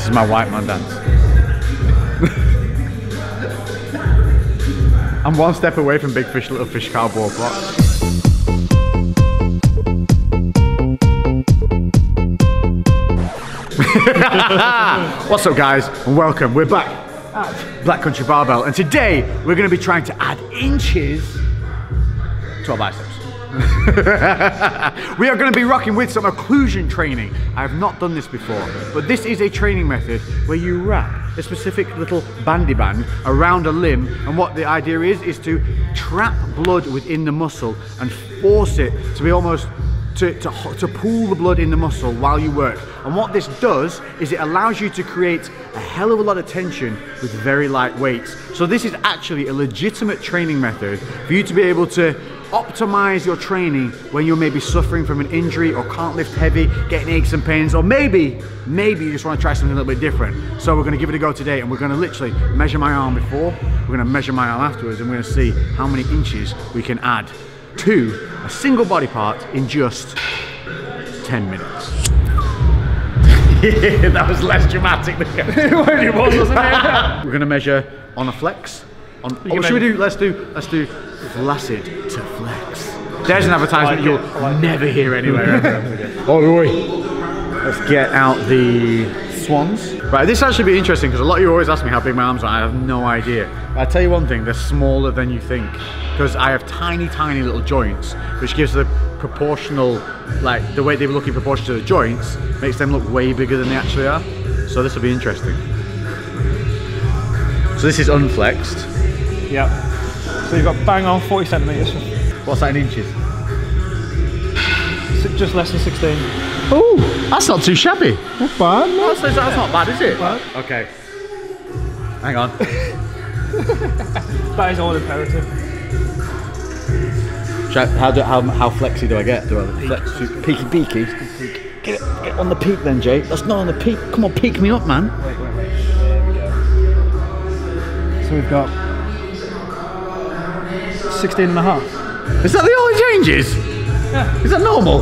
is my white man dance. I'm one step away from big fish, little fish cowboy blocks. What's up guys, and welcome. We're back at Black Country Barbell, and today we're going to be trying to add inches to our biceps. We are going to be rocking with some occlusion training. I have not done this before, but this is a training method where you wrap a specific little bandy band around a limb, and what the idea is to trap blood within the muscle and force it to be almost to pool the blood in the muscle while you work. And what this does is it allows you to create a hell of a lot of tension with very light weights. So this is actually a legitimate training method for you to be able to optimize your training when you're maybe suffering from an injury or can't lift heavy, getting aches and pains, or maybe you just want to try something a little bit different. So we're going to give it a go today, and we're going to literally measure my arm before, we're going to measure my arm afterwards, and we're going to see how many inches we can add to a single body part in just 10 minutes. That was less dramatic than it was, wasn't it? We're going to measure on a flex. Let's do flaccid to flex. There's an advertisement you'll never hear anywhere ever. Oh, let's get out the swans. Right, this actually be interesting because a lot of you always ask me how big my arms are. I have no idea. But I'll tell you one thing, they're smaller than you think, because I have tiny little joints, which gives the proportional, like the way they look in proportion to the joints, makes them look way bigger than they actually are. So this will be interesting. So this is unflexed. Yep. So you've got bang on 40 centimetres. What's that in inches? Just less than 16. Oh, that's not too shabby. Not bad, no? That's not bad, is it? Bad. Okay. Hang on. That is all imperative. How flexy do I get? Do I flex? Peaky beaky? Get on the peak then, Jay. That's not on the peak. Come on, peak me up, man. Wait. There we go. So we've got 16 and a half. Is that the only changes? Yeah. Is that normal?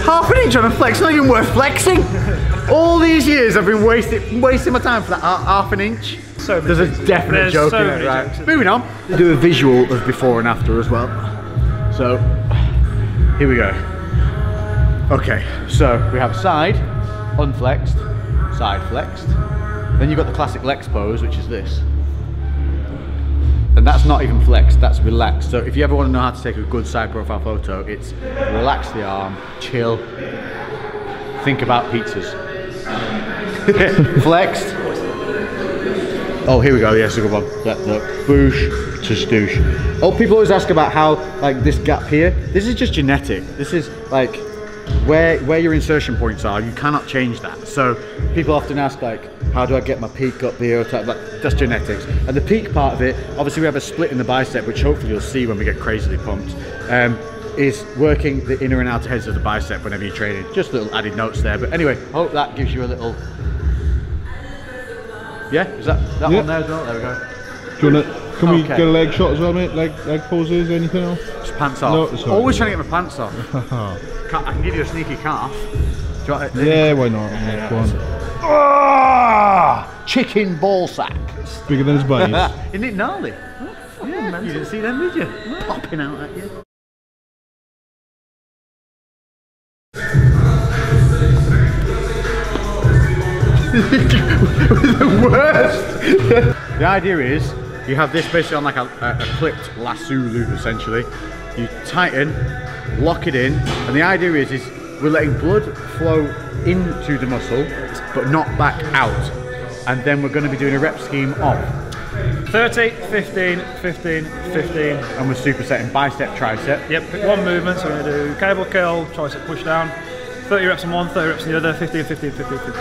Half an inch on a flex, not even worth flexing. All these years I've been wasting my time for that half an inch. So there's a definite joke in it, right? Moving on. Do a visual of before and after as well. So, here we go. Okay, so we have side, unflexed, side flexed. Then you've got the classic Lex pose, which is this. And that's not even flexed, that's relaxed. So if you ever want to know how to take a good side profile photo, it's relax the arm, chill, think about pizzas. Flexed. Oh, here we go, yes, a good one. Boosh to stoosh. Oh, people always ask about how, like, this gap here, this is just genetic. This is, like, where your insertion points are, you cannot change that. So people often ask, like, how do I get my peak up here? That's genetics. And the peak part of it, obviously we have a split in the bicep, which hopefully you'll see when we get crazily pumped, is working the inner and outer heads of the bicep whenever you're training. Just little added notes there. But anyway, hope that gives you a little... Yeah, is that one there as well? There we go. Do you want to, can we get a leg shot as well, mate? Leg poses, anything else? Just pants off. No, always trying to get my pants off. I can give you a sneaky calf. Do you want yeah, why not? Yeah, go on. Oh, chicken ball sack. Bigger than his body. Isn't it gnarly? Oh, yeah, you didn't see them, did you? Popping out at you. The worst. The idea is you have this basically on like a clipped lasso loop essentially. You tighten, lock it in, and the idea is we're letting blood flow into the muscle but not back out. And then we're going to be doing a rep scheme of 30, 15, 15, 15. And we're supersetting bicep, tricep. Yep, pick one movement, so we're going to do cable curl, tricep push down. 30 reps on one, 30 reps on the other, 15, 15, 15, 15.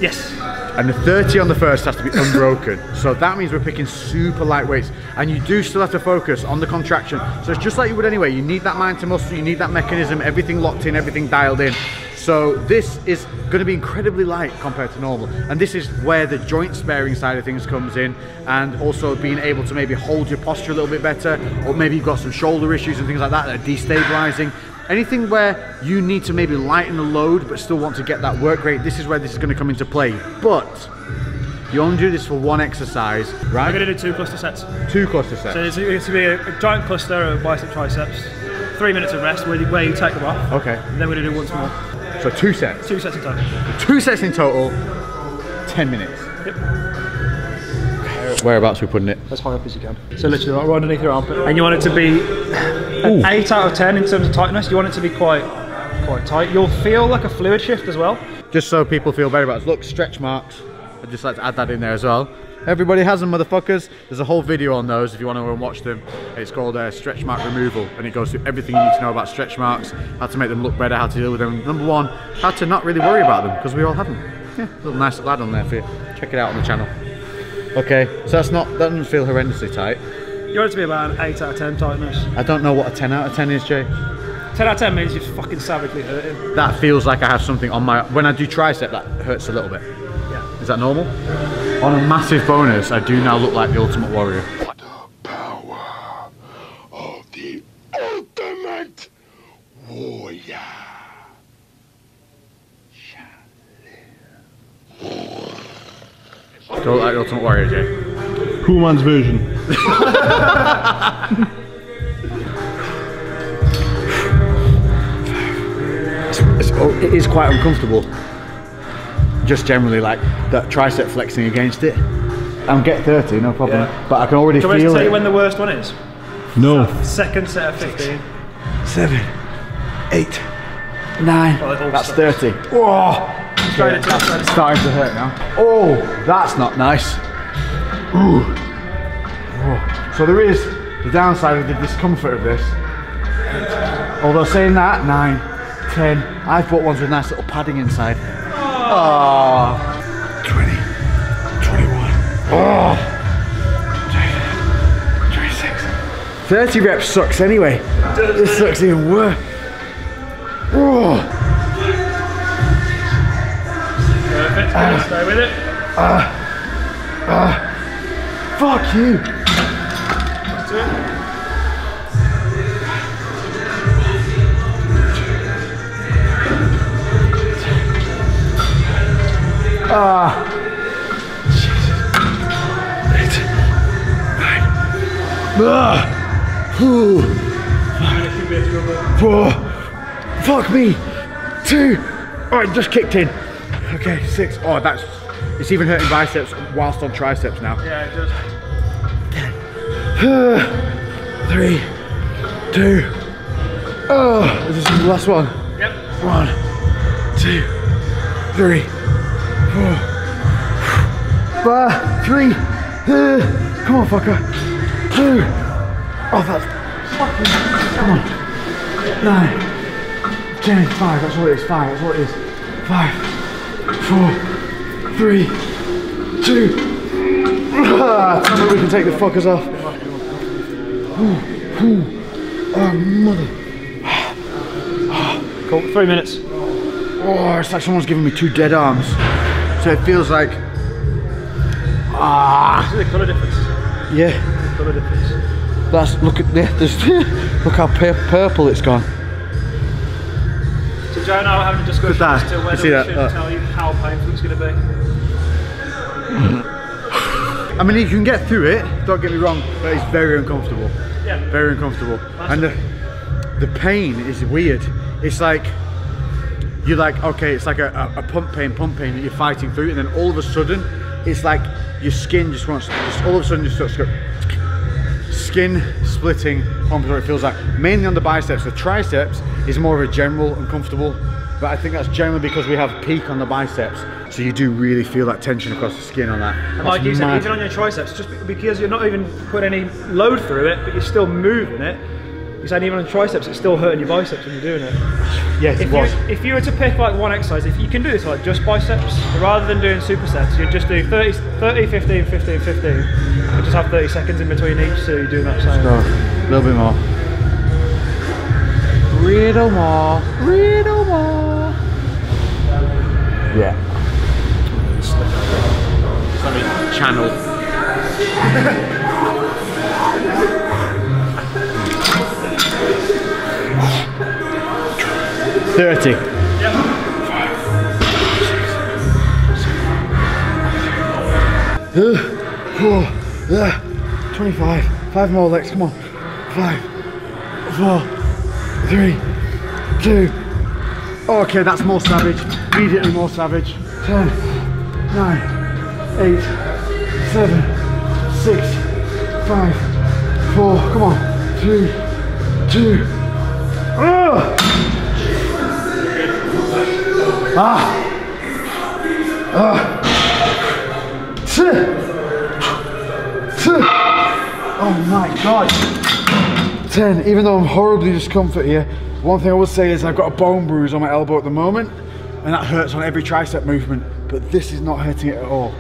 Yes. And the 30 on the first has to be unbroken. So that means we're picking super light weights. And you do still have to focus on the contraction. So it's just like you would anyway. You need that mind to muscle, you need that mechanism, everything locked in, everything dialed in. So this is going to be incredibly light compared to normal. And this is where the joint sparing side of things comes in, and also being able to maybe hold your posture a little bit better, or maybe you've got some shoulder issues and things like that that are destabilizing. Anything where you need to maybe lighten the load but still want to get that work rate, this is where this is going to come into play. But you only do this for one exercise, right? We're going to do 2 cluster sets. 2 cluster sets. So it's going to be a giant cluster of bicep triceps, 3 minutes of rest where you take them off. Okay. And then we're going to do once more. So 2 sets. 2 sets in total. 2 sets in total, 10 minutes. Yep. Whereabouts are we putting it? As high up as you can. So literally right underneath your armpit. And you want it to be an 8 out of 10 in terms of tightness. You want it to be quite tight. You'll feel like a fluid shift as well. Just so people feel better about it. Look, stretch marks. I'd just like to add that in there as well. Everybody has them, motherfuckers. There's a whole video on those if you want to go and watch them. It's called stretch mark removal, and it goes through everything you need to know about stretch marks, how to make them look better, how to deal with them. Number 1, how to not really worry about them, because we all have them. Yeah, little nice little add on there for you. Check it out on the channel. Okay, so that doesn't feel horrendously tight. You want it to be about an 8 out of 10 tightness. I don't know what a 10 out of 10 is, Jay. 10 out of 10 means you're fucking savagely hurting. That feels like I have something on my... When I do tricep, that hurts a little bit. Yeah. Is that normal? On a massive bonus, I do now look like the Ultimate Warrior. The power of the Ultimate Warrior. Don't look like the Ultimate Warrior, Jay. Cool man's version. It is quite uncomfortable. Just generally, like that tricep flexing against it. I'm get 30, no problem. Yeah. But I can already feel it. Do you want me to tell you when the worst one is? No. Second set of 15. 7, 8, 9. Well, that's 30. Whoa! Okay, that's starting to hurt now. Oh, that's not nice. Ooh. Oh. So there is the downside of the discomfort of this. Although saying that, 9, 10. I've bought ones with nice little padding inside. Oh. 20, 21. Oh. 26. 30 reps sucks anyway. This sucks even worse. Oh. Perfect. Stay with it. Fuck you. That's it. Fuck me. 2. Oh, it just kicked in. Okay, 6. Oh, it's even hurting biceps whilst on triceps now. Yeah, it does. 3, 2. Oh, is this the last one? Yep. 1, 2, 3, 4, 5, 3. Come on, fucker. 2. Oh, that's fucking. Come on. 9, 10, 5. That's what it is. 5. That's what it is. 5, 4, 3, 2. Tell me we can take the fuckers off. Oh, mother. Cool. 3 minutes. Oh, it's like someone's giving me 2 dead arms. So it feels like. This is the colour difference. Yeah. The colour difference. Look at this. Look how purple it's gone. So Joe and I were having a discussion that. as to whether we should tell you how painful it's going to be. I mean, you can get through it, don't get me wrong, but it's very uncomfortable. Yeah. Very uncomfortable. And the pain is weird. It's like, you're like, okay, it's like a pump pain that you're fighting through, and then all of a sudden, it's like your skin just wants, all of a sudden just starts to go, skin splitting, pump is what it feels like. Mainly on the biceps. The triceps is more of a general uncomfortable, but I think that's generally because we have peak on the biceps. So you do really feel that tension across the skin on that. And like you said, even on your triceps, just because you're not even putting any load through it, but you're still moving it, you're saying even on triceps, it's still hurting your biceps when you're doing it. Yes, If you were to pick like one exercise, if you can do this like just biceps, rather than doing supersets, you'd just do 30, 15, 15, 15, and just have 30 seconds in between each, so you're doing that same. A little bit more. Little more. Little more. Yeah. Channel. 30. Yep. 4, 25. 5 more legs, come on. 5, 4, 3, 2. Okay, that's more savage. Immediately more savage. 10, 9, 8, 7, 6, 5, 4. Come on. 3, 2. Oh my god. 10. Even though I'm horribly discomfort here, one thing I would say is I've got a bone bruise on my elbow at the moment, and that hurts on every tricep movement, but this is not hurting it at all.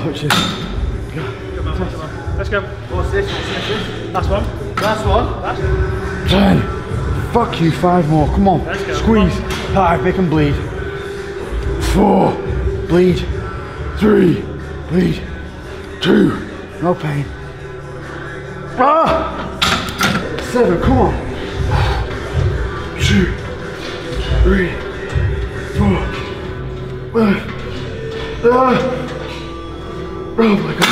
Which is... Come on. Let's go. What's this? Last one. Last one. Last. 10. Fuck you, 5 more. Come on. Let's go. Squeeze. 5. Make them bleed. 4. Bleed. 3. Bleed. 2. No pain. 7. Come on. 2. 3. 4. 5. Oh my god.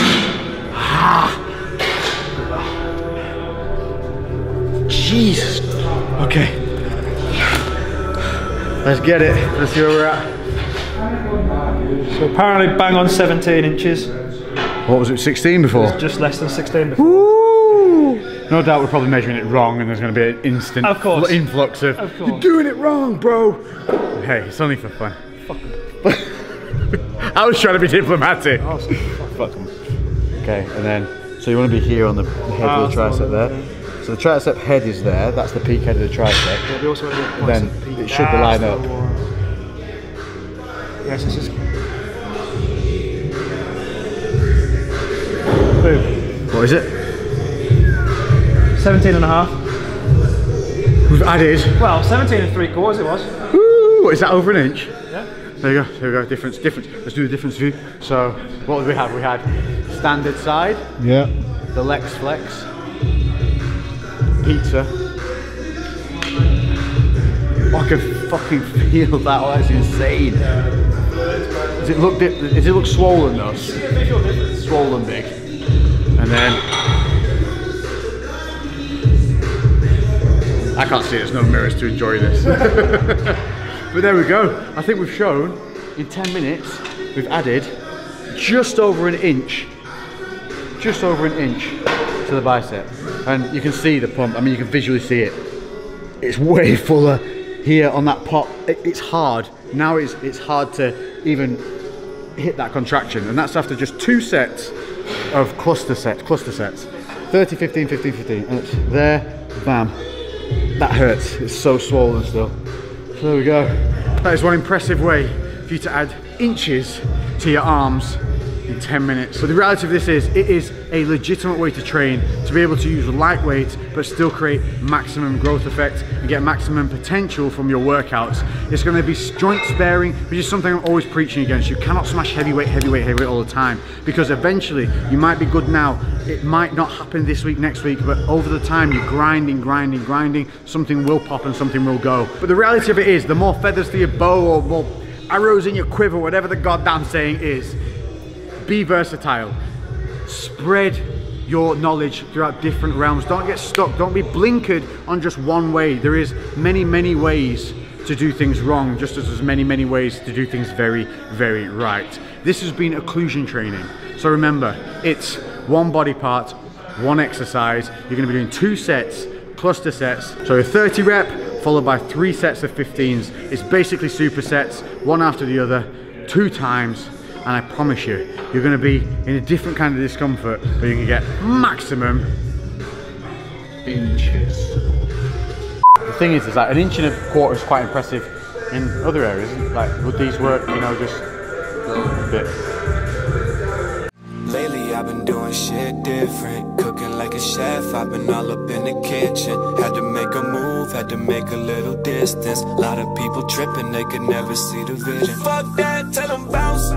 Jesus. Okay. Let's get it. Let's see where we're at. So apparently bang on 17 inches. What was it, 16 before? It was just less than 16 before. Woo! No doubt we're probably measuring it wrong and there's going to be an instant influx of you're doing it wrong, bro. Hey, it's only for fun. Fuck 'em. I was trying to be diplomatic. Oh, Fuck 'em. Okay, and then, so you want to be here on the head of the tricep there. So the tricep head is there, that's the peak head of the tricep. Yeah, we also want Then it should line up. Yes, this is... Boom. What is it? 17 and a half. We've added. Well, 17 and 3/4 it was. Woo! Is that over an inch? Yeah. There you go, there we go, difference. Let's do the difference view. So, what did we have? We had standard side. Yeah. The Lex Flex. Pizza. Oh, I can fucking feel that, oh, that's insane. Does it look swollen though? Swollen big. And then, I can't see, there's no mirrors to enjoy this. But there we go. I think we've shown, in 10 minutes, we've added just over an inch to the bicep. And you can see the pump, I mean you can visually see it. It's way fuller here on that pop. It's hard. Now it's hard to even hit that contraction. And that's after just 2 sets of cluster sets. 30, 15, 15, 15. And it's there, bam. That hurts, it's so swollen still. So there we go. That is one impressive way for you to add inches to your arms in 10 minutes. But the reality of this is, it is a legitimate way to train, to be able to use lightweight but still create maximum growth effect and get maximum potential from your workouts. It's going to be joint sparing, which is something I'm always preaching against. You cannot smash heavyweight all the time, because eventually you might be good now, it might not happen this week, next week, but over the time you're grinding, something will pop and something will go. But the reality of it is, the more feathers to your bow or more arrows in your quiver, whatever the goddamn saying is, be versatile. Spread your knowledge throughout different realms. Don't get stuck. Don't be blinkered on just one way. There is many ways to do things wrong, just as there's many ways to do things very right. This has been occlusion training. So remember, it's one body part, one exercise. You're going to be doing 2 sets, cluster sets. So a 30 rep followed by 3 sets of 15s. It's basically supersets, one after the other, 2 times. And I promise you, you're going to be in a different kind of discomfort, but you can get maximum inches. The thing is that 1.25 inches is quite impressive in other areas. Like, would these work, you know, just a bit? Lately I've been doing shit different, cooking like a chef. I've been all up in the kitchen, had to make a move, had to make a little distance. A lot of people tripping, they could never see the vision. Fuck that, tell them bounce.